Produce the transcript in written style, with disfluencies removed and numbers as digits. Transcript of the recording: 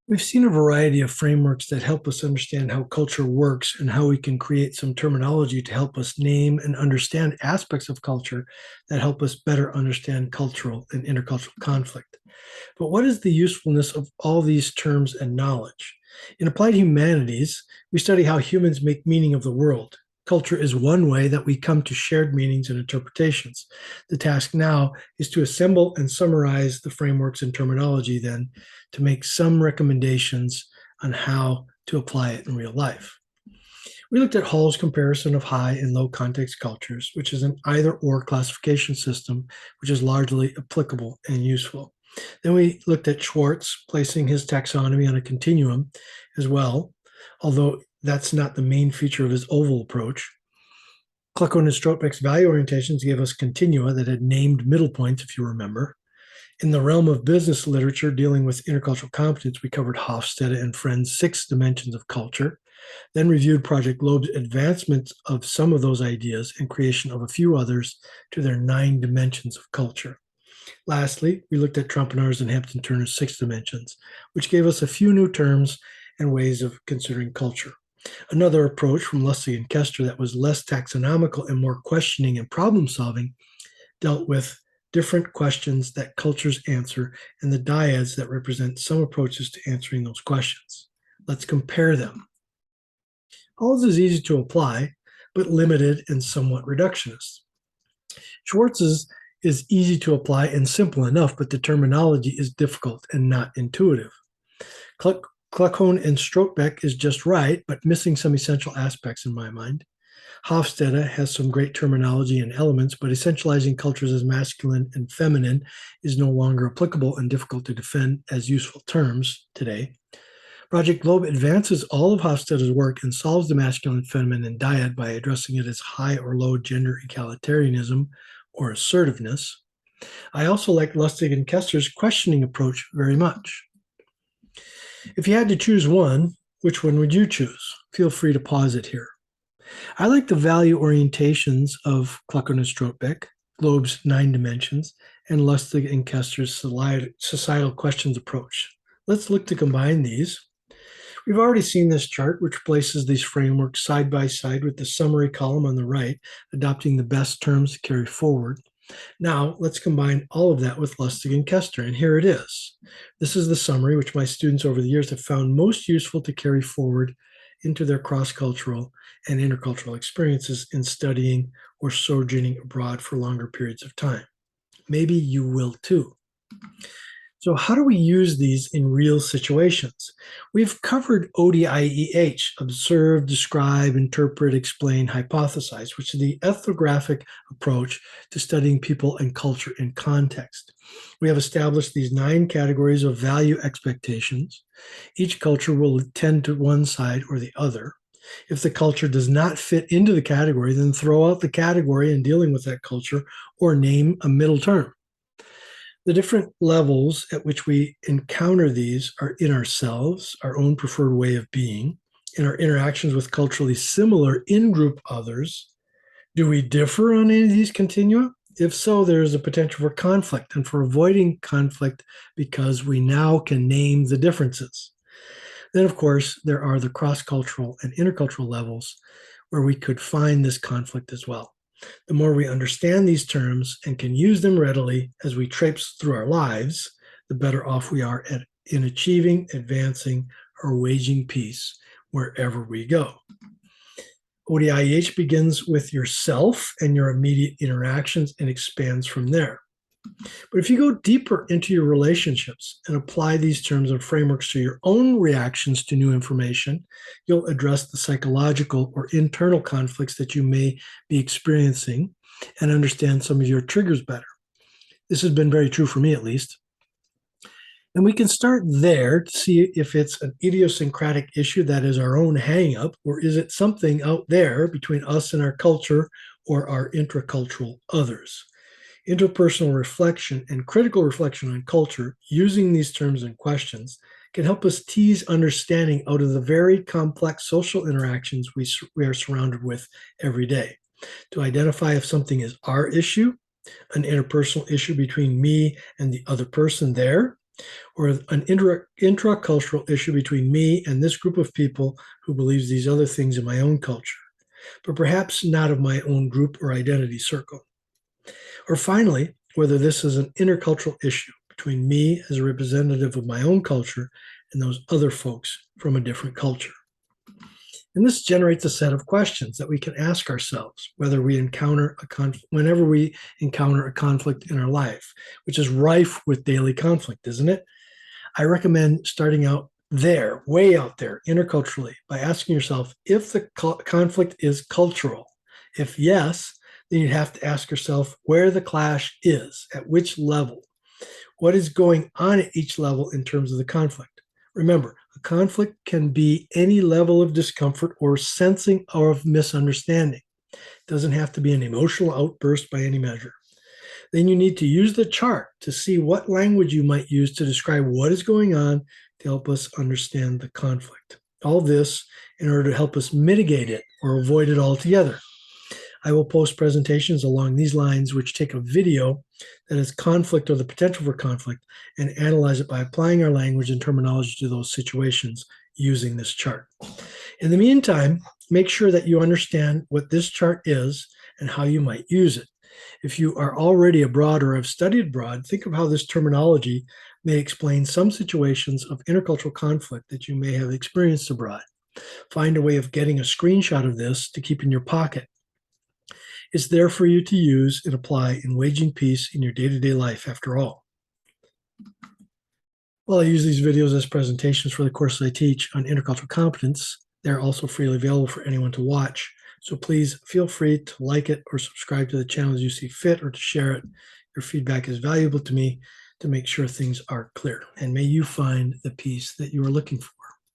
We've seen a variety of frameworks that help us understand how culture works and how we can create some terminology to help us name and understand aspects of culture that help us better understand cultural and intercultural conflict. But what is the usefulness of all these terms and knowledge? In applied humanities, we study how humans make meaning of the world. Culture is one way that we come to shared meanings and interpretations. The task now is to assemble and summarize the frameworks and terminology, then, to make some recommendations on how to apply it in real life. We looked at Hall's comparison of high and low context cultures, which is an either or classification system, which is largely applicable and useful. Then we looked at Schwartz placing his taxonomy on a continuum as well, although that's not the main feature of his oval approach. Kluckhohn and Strobeck's value orientations gave us continua that had named middle points, if you remember. In the realm of business literature dealing with intercultural competence, we covered Hofstede and Friend's 6 dimensions of culture, then reviewed Project Globe's advancement of some of those ideas and creation of a few others to their 9 dimensions of culture. Lastly, we looked at Trompenaars and Hampton Turner's 6 dimensions, which gave us a few new terms and ways of considering culture. Another approach from Lustig and Koester that was less taxonomical and more questioning and problem solving dealt with different questions that cultures answer and the dyads that represent some approaches to answering those questions. Let's compare them. Hall's is easy to apply, but limited and somewhat reductionist. Schwartz's is easy to apply and simple enough, but the terminology is difficult and not intuitive. Kluckhohn and Strobeck is just right, but missing some essential aspects in my mind. Hofstede has some great terminology and elements, but essentializing cultures as masculine and feminine is no longer applicable and difficult to defend as useful terms today. Project Globe advances all of Hofstede's work and solves the masculine and feminine dyad by addressing it as high or low gender egalitarianism or assertiveness. I also like Lustig and Koester's questioning approach very much. If you had to choose one, which one would you choose? Feel free to pause it here. I like the value orientations of Kluckhohn and Strobeck, Globe's 9 dimensions, and Lustig and Koester's societal questions approach. Let's look to combine these. We've already seen this chart, which places these frameworks side by side with the summary column on the right, adopting the best terms to carry forward. Now, let's combine all of that with Lustig and Koester, and here it is. This is the summary, which my students over the years have found most useful to carry forward into their cross-cultural and intercultural experiences in studying or sojourning abroad for longer periods of time. Maybe you will too. So how do we use these in real situations? We've covered ODIEH, observe, describe, interpret, explain, hypothesize, which is the ethnographic approach to studying people and culture in context. We have established these 9 categories of value expectations. Each culture will tend to one side or the other. If the culture does not fit into the category, then throw out the category in dealing with that culture or name a middle term. The different levels at which we encounter these are in ourselves, our own preferred way of being, in our interactions with culturally similar in-group others. Do we differ on any of these continua? If so, there is a potential for conflict and for avoiding conflict because we now can name the differences. Then, of course, there are the cross-cultural and intercultural levels where we could find this conflict as well. The more we understand these terms and can use them readily as we traipse through our lives, the better off we are in achieving, advancing, or waging peace wherever we go. ODIEH begins with yourself and your immediate interactions and expands from there. But if you go deeper into your relationships and apply these terms and frameworks to your own reactions to new information, you'll address the psychological or internal conflicts that you may be experiencing and understand some of your triggers better. This has been very true for me, at least. And we can start there to see if it's an idiosyncratic issue that is our own hang-up, or is it something out there between us and our culture or our intracultural others. Interpersonal reflection and critical reflection on culture using these terms and questions can help us tease understanding out of the very complex social interactions we are surrounded with every day. To identify if something is our issue, an interpersonal issue between me and the other person there, or an intracultural issue between me and this group of people who believes these other things in my own culture, but perhaps not of my own group or identity circle. Or finally, whether this is an intercultural issue between me as a representative of my own culture and those other folks from a different culture. And this generates a set of questions that we can ask ourselves whether we encounter whenever we encounter a conflict in our life, which is rife with daily conflict, isn't it? I recommend starting out there, way out there, interculturally, by asking yourself if the conflict is cultural. If yes, then you'd have to ask yourself where the clash is, at which level, what is going on at each level in terms of the conflict. Remember, a conflict can be any level of discomfort or sensing of misunderstanding. It doesn't have to be an emotional outburst by any measure. Then you need to use the chart to see what language you might use to describe what is going on to help us understand the conflict. All this in order to help us mitigate it or avoid it altogether. I will post presentations along these lines which take a video that is conflict or the potential for conflict and analyze it by applying our language and terminology to those situations using this chart. In the meantime, make sure that you understand what this chart is and how you might use it. If you are already abroad or have studied abroad, think of how this terminology may explain some situations of intercultural conflict that you may have experienced abroad. Find a way of getting a screenshot of this to keep in your pocket. It's there for you to use and apply in waging peace in your day-to-day life, after all. Well, I use these videos as presentations for the courses I teach on intercultural competence. They're also freely available for anyone to watch. So please feel free to like it or subscribe to the channel as you see fit, or to share it. Your feedback is valuable to me to make sure things are clear. And may you find the peace that you are looking for.